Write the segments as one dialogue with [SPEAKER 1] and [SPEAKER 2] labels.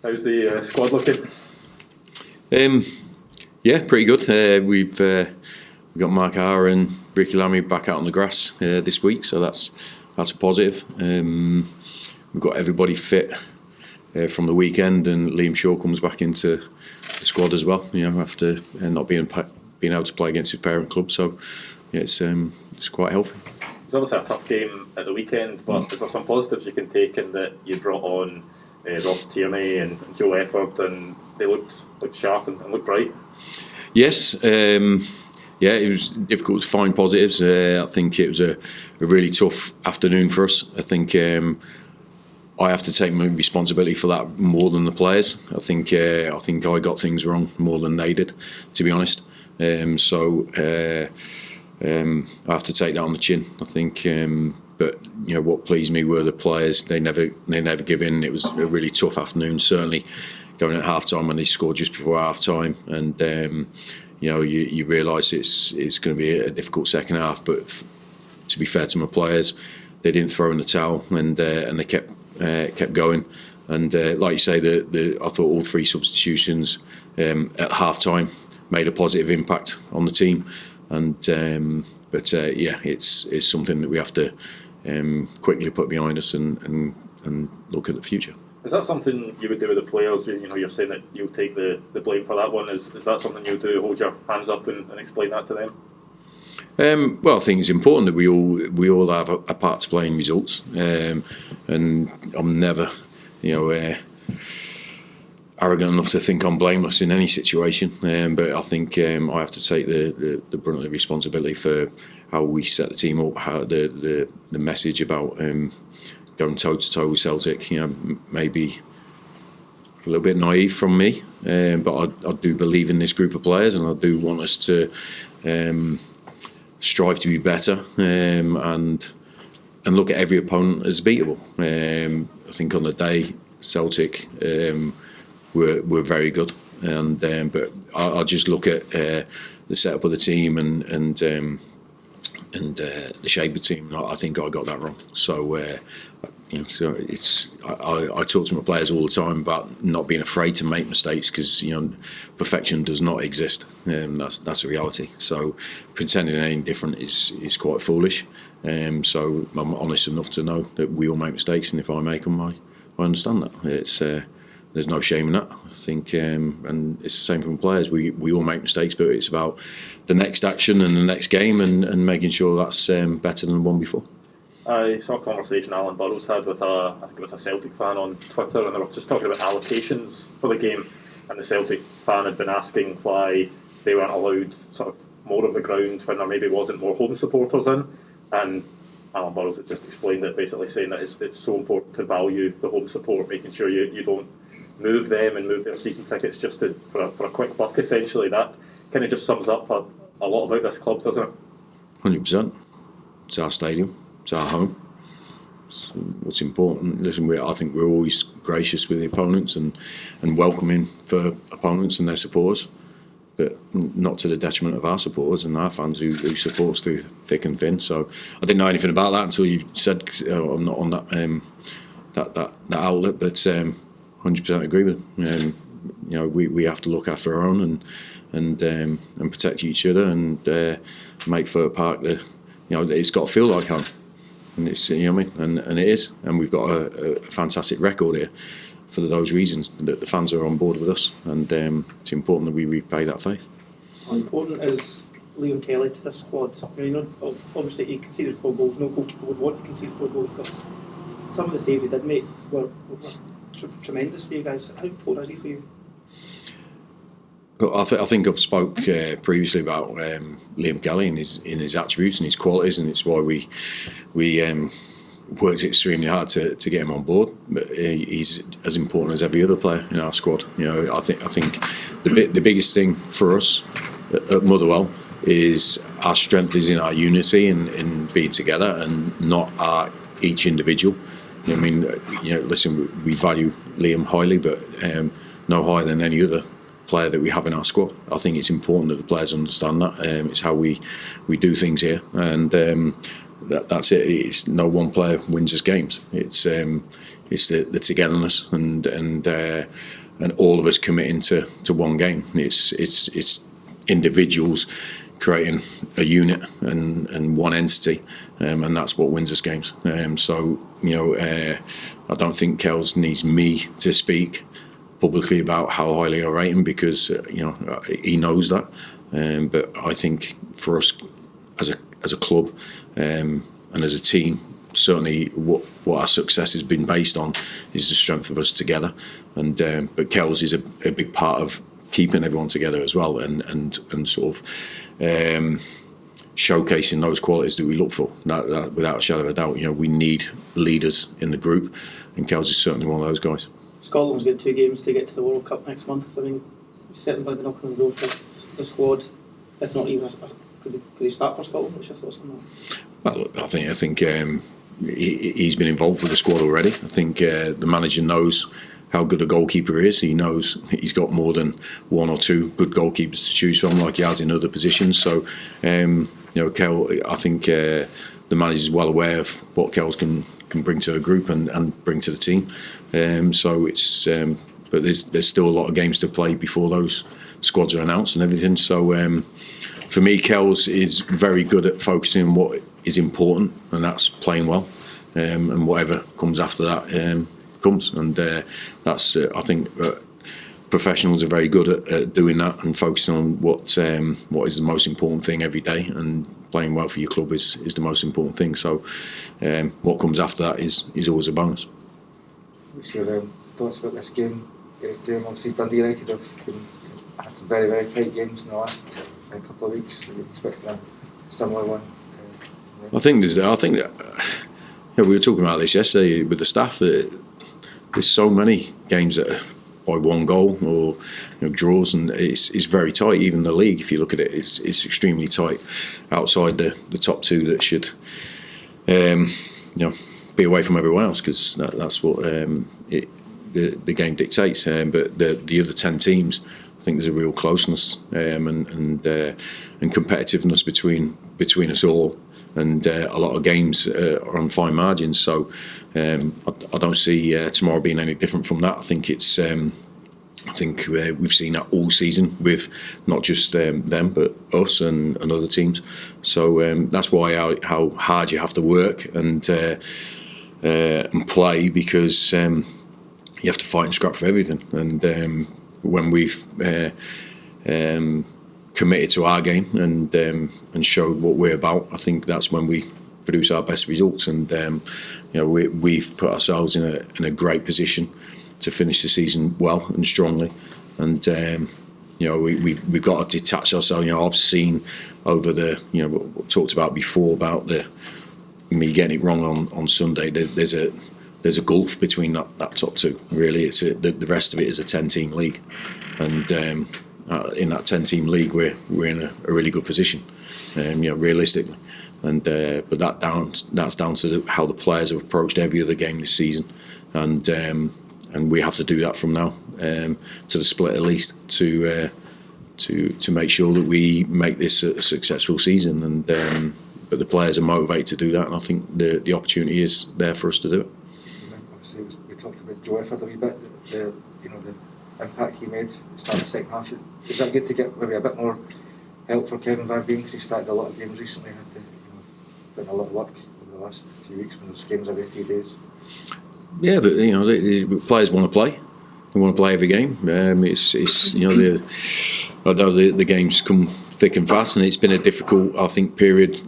[SPEAKER 1] How's the squad looking?
[SPEAKER 2] Yeah, pretty good. We've got Mark Hour and Ricky Lamy back out on the grass this week, so that's a positive. We've got everybody fit from the weekend, and Liam Shaw comes back into the squad as well. After not being able to play against his parent club, so yeah, it's quite healthy.
[SPEAKER 1] It was obviously a tough game at the weekend, but is there some positives you can take in that you brought on Ross Tierney and Joe Efford, and they looked sharp and looked bright?
[SPEAKER 2] Yes, it was difficult to find positives. I think it was a really tough afternoon for us. I think I have to take responsibility for that more than the players. I think I got things wrong more than they did, to be honest. I have to take that on the chin, I think. But what pleased me were the players. They never give in. It was a really tough afternoon. Certainly, going at half time when they scored just before half time, and you realise it's going to be a difficult second half. But to be fair to my players, they didn't throw in the towel, and they kept going. And like you say, I thought all three substitutions at half time made a positive impact on the team. And it's something that we have to quickly put behind us and look at the future.
[SPEAKER 1] Is that something you would do with the players? You're saying that you'll take the blame for that one. Is that something you'll do? Hold your hands up and explain that to them?
[SPEAKER 2] Well, I think it's important that we all have a part to play in results, and I'm never, arrogant enough to think I'm blameless in any situation. But I think I have to take the brunt of the responsibility for how we set the team up, how the message about going toe to toe with Celtic. Maybe a little bit naive from me, but I do believe in this group of players, and I do want us to strive to be better and look at every opponent as beatable. I think on the day Celtic were very good, and but I just look at the setup of the team and the shape of the team. I think I got that wrong. So so I talk to my players all the time about not being afraid to make mistakes, because perfection does not exist. That's a reality. So pretending anything different is quite foolish. So I'm honest enough to know that we all make mistakes, and if I make them, I understand that. There's no shame in that, I think, and it's the same from players. We all make mistakes, but it's about the next action and the next game, and making sure that's better than the one before.
[SPEAKER 1] I saw a conversation Alan Burrows had with I think it was a Celtic fan on Twitter, and they were just talking about allocations for the game, and the Celtic fan had been asking why they weren't allowed sort of more of the ground when there maybe wasn't more home supporters in, and Alan Burrows had just explained it, basically saying that it's so important to value the home support, making sure you don't move them and move their season tickets just for a quick buck, essentially. That kind of just sums up a lot about this club, doesn't it?
[SPEAKER 2] 100%. It's our stadium, it's our home. It's what's important. Listen, I think we're always gracious with the opponents and welcoming for opponents and their supporters, but not to the detriment of our supporters and our fans who support us through thick and thin. So I didn't know anything about that until you said I'm not on that outlet, but 100% agree with them. We have to look after our own and protect each other and make Fir Park it's got to feel like home, and it's and it is, and we've got a fantastic record here for those reasons, that the fans are on board with us, and it's important that we repay that faith.
[SPEAKER 3] How important is Liam Kelly to this squad? Obviously he conceded 4 goals. No goalkeeper would want to concede 4 goals, but some of the saves he did make were tremendous for you guys. How important is he for you?
[SPEAKER 2] Well, I think I've spoke previously about Liam Kelly in his attributes and his qualities, and it's why we worked extremely hard to get him on board. But he's as important as every other player in our squad. I think the biggest thing for us at Motherwell is our strength is in our unity and in being together, and not each individual. Listen, we value Liam highly, but no higher than any other player that we have in our squad. I think it's important that the players understand that. It's how we do things here, and that's it. It's no one player wins us games. It's it's the togetherness and all of us committing to one game. It's individuals creating a unit and one entity, and that's what wins us games. So I don't think Kells needs me to speak publicly about how highly I rate him, because he knows that. But I think for us as a club and as a team, certainly what our success has been based on is the strength of us together. And but Kells is a big part of keeping everyone together as well, and sort of showcasing those qualities that we look for. That without a shadow of a doubt, we need leaders in the group, and Kells is certainly one of those guys.
[SPEAKER 3] Scotland's got 2 games to get to the World Cup next month. I mean, he's certainly going to be knocking on the door for the squad, if not even could he start for Scotland? What's your thoughts on that?
[SPEAKER 2] Well, I think he's been involved with the squad already. I think the manager knows how good a goalkeeper is. He knows he's got more than 1 or 2 good goalkeepers to choose from, like he has in other positions. So, Kel, I think the manager is well aware of what Kells can bring to a group and bring to the team. So it's, but there's still a lot of games to play before those squads are announced and everything. So for me, Kells is very good at focusing on what is important, and that's playing well, and whatever comes after that comes. And that's I think professionals are very good at doing that and focusing on what is the most important thing every day, and playing well for your club is the most important thing. So what comes after that is always a bonus.
[SPEAKER 4] What's your thoughts about this game? Obviously, Dundee United have had some very, very tight games in the last couple of weeks. Are you expecting a similar one?
[SPEAKER 2] I think that we were talking about this yesterday with the staff. That there's so many games that are by 1 goal or draws, and it's very tight. Even the league, if you look at it, it's extremely tight. Outside the top 2 that should be away from everyone else, because that's what the game dictates. But the other 10 teams, I think there's a real closeness and competitiveness between us all, and a lot of games are on fine margins. So I don't see tomorrow being any different from that. I think it's we've seen that all season with not just them but us and other teams. So that's why how hard you have to work and play, because you have to fight and scrap for everything. And when we've committed to our game and showed what we're about, I think that's when we produce our best results. And we've put ourselves in a great position to finish the season well and strongly. And we've got to detach ourselves. I've seen over what talked about before about me getting it wrong on Sunday. There's a gulf between that top 2. Really, it's the rest of it is a 10-team league, and in that 10-team league, we're in a really good position, realistically. And but that's down to how the players have approached every other game this season, and we have to do that from now to the split at least to make sure that we make this a successful season. And but the players are motivated to do that, and I think the opportunity is there for us to do it.
[SPEAKER 4] Obviously, we talked about Joe Efford a wee bit. The impact he made starting the second half. Is that good to get maybe a bit more help for Kevin Van Veen, because he started a lot of games recently, had to put in a lot of work over the last few weeks when there's games every 3 days?
[SPEAKER 2] Yeah, but the players want to play. They want to play every game. It's I know the games come thick and fast, and it's been a difficult, I think, period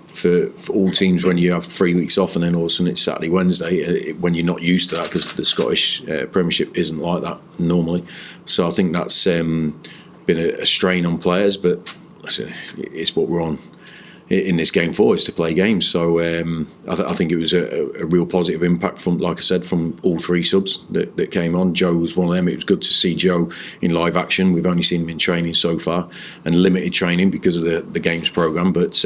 [SPEAKER 2] for all teams when you have 3 weeks off and then all of a sudden it's Saturday, Wednesday, when you're not used to that, because the Scottish Premiership isn't like that normally. So I think that's been a strain on players, but listen, it's what we're on in this game for, is to play games. So I think it was a real positive impact from, like I said, from all 3 subs that came on. Joe was one of them. It was good to see Joe in live action. We've only seen him in training so far, and limited training because of the games programme. But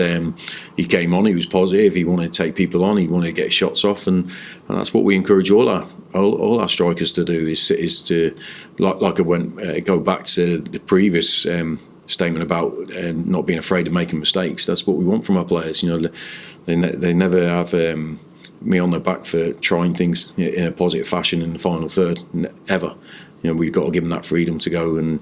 [SPEAKER 2] he came on. He was positive. He wanted to take people on. He wanted to get shots off, and that's what we encourage all our strikers to do. Is to like I went go back to the previous statement about not being afraid of making mistakes. That's what we want from our players. They never have me on their back for trying things in a positive fashion in the final third, ever. We've got to give them that freedom to go and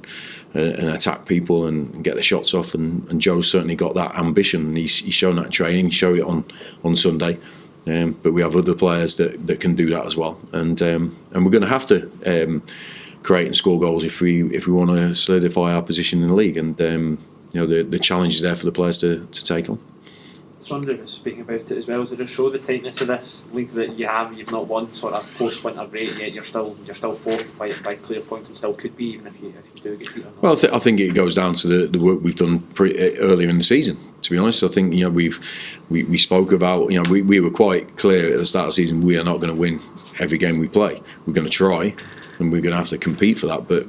[SPEAKER 2] attack people and get the shots off. And Joe's certainly got that ambition. He's shown that in training. He showed it on Sunday. But we have other players that can do that as well. And we're going to have to create and score goals if we want to solidify our position in the league. And the challenge is there for the players to take on.
[SPEAKER 5] Sandra was speaking about it as well. Does it just show the tightness of this league that you've not won sort of post-winter break yet? You're still fourth by clear points and still could be, even if you do get beat or not.
[SPEAKER 2] Well, I think it goes down to the work we've done earlier in the season. To be honest, I think we spoke about we were quite clear at the start of the season we are not going to win every game we play. We're going to try, and we're going to have to compete for that. But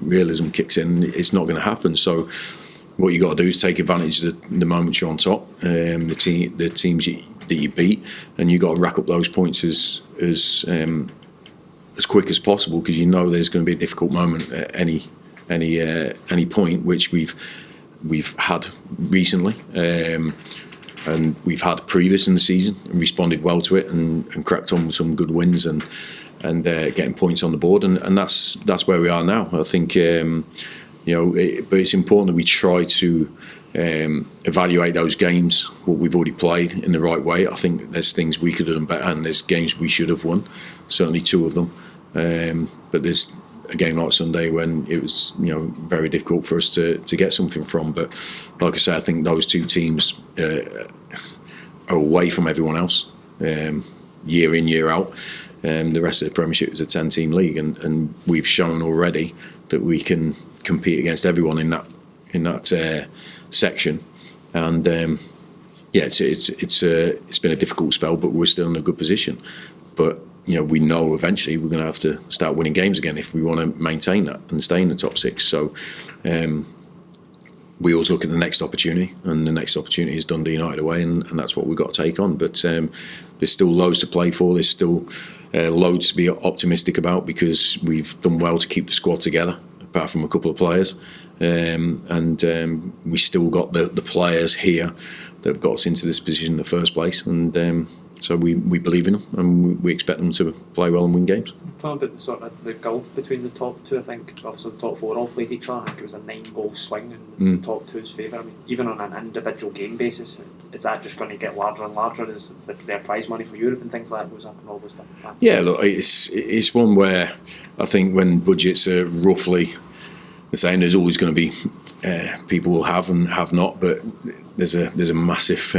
[SPEAKER 2] realism kicks in. It's not going to happen. So what you got to do is take advantage of the moment you're on top, the teams that you beat, and you got to rack up those points as quick as possible, because there's going to be a difficult moment at any point, which we've had recently, and we've had previous in the season and responded well to it and cracked on with some good wins and getting points on the board, and that's where we are now. I think but it's important that we try to evaluate those games, what we've already played, in the right way. I think there's things we could have done better, and there's games we should have won, certainly 2 of them, but there's a game like Sunday when it was very difficult for us to get something from. But like I say, I think those 2 teams are away from everyone else, year in, year out. The rest of the Premiership is a 10-team league, and we've shown already that we can compete against everyone in that section. And it's been a difficult spell, but we're still in a good position. But we know eventually we're going to have to start winning games again if we want to maintain that and stay in the top 6. So we always look at the next opportunity, and the next opportunity is Dundee United away, and that's what we've got to take on. But there's still loads to play for. There's still loads to be optimistic about, because we've done well to keep the squad together, apart from a couple of players. And we still got the players here that have got us into this position in the first place. And so we believe in them, and we expect them to play well and win games.
[SPEAKER 5] Talking about the sort of the gulf between the top 2, I think obviously the top 4 all played each other. I think it was a 9-goal swing in the top 2's favour. I mean, even on an individual game basis, is that just going to get larger and larger as their prize money for Europe and things like that goes up and all those different factors? Yeah,
[SPEAKER 2] look, it's one where I think when budgets are roughly the same, there's always going to be people will have and have not, but there's a massive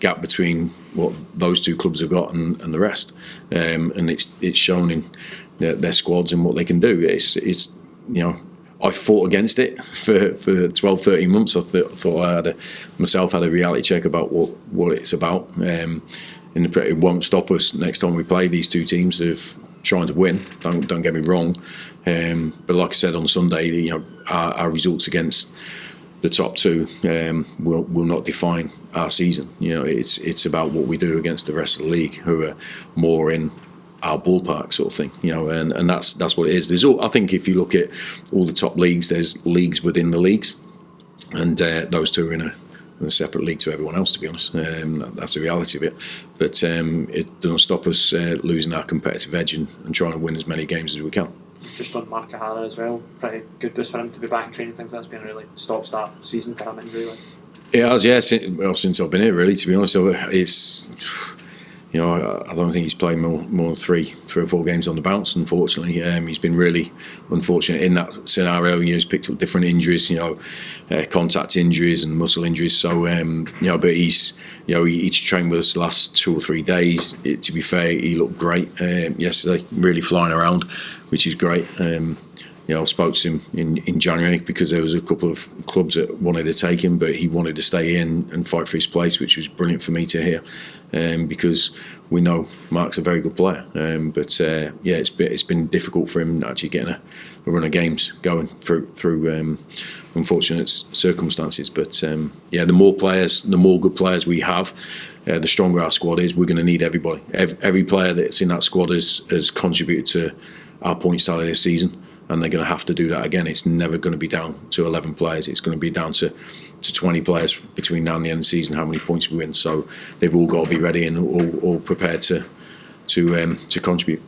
[SPEAKER 2] gap between what those 2 clubs have got and the rest, and it's shown in their squads and what they can do. It's I fought against it for 12-13 months. I thought I had a reality check about what it's about. It won't stop us next time we play these 2 teams of trying to win. Don't get me wrong, but like I said on Sunday, our results against the top 2 will not define our season. It's about what we do against the rest of the league, who are more in our ballpark, sort of thing. And that's what it is. I think if you look at all the top leagues, there's leagues within the leagues, and those 2 are in a separate league to everyone else, to be honest. That's the reality of it. But it doesn't stop us losing our competitive edge and trying to win as many games as we can.
[SPEAKER 5] Just on Mark O'Hara as well, pretty good news for him to be back training things. That's been a really stop-start season for him, really.
[SPEAKER 2] It has, yeah. Since I've been here, really, to be honest, it's I don't think he's played more than three or four games on the bounce. Unfortunately, he's been really unfortunate in that scenario. He's picked up different injuries, contact injuries and muscle injuries. So, but he's trained with us the last 2 or 3 days. To be fair, he looked great yesterday, really flying around, which is great. I spoke to him in January because there was a couple of clubs that wanted to take him, but he wanted to stay in and fight for his place, which was brilliant for me to hear, because we know Mark's a very good player. It's been difficult for him actually getting a run of games going through unfortunate circumstances. But the more good players we have, the stronger our squad is. We're going to need everybody. Every player that's in that squad has contributed to our points tally this season. And they're going to have to do that again. It's never going to be down to 11 players. It's going to be down to to 20 players between now and the end of the season, how many points we win. So they've all got to be ready and all prepared to contribute.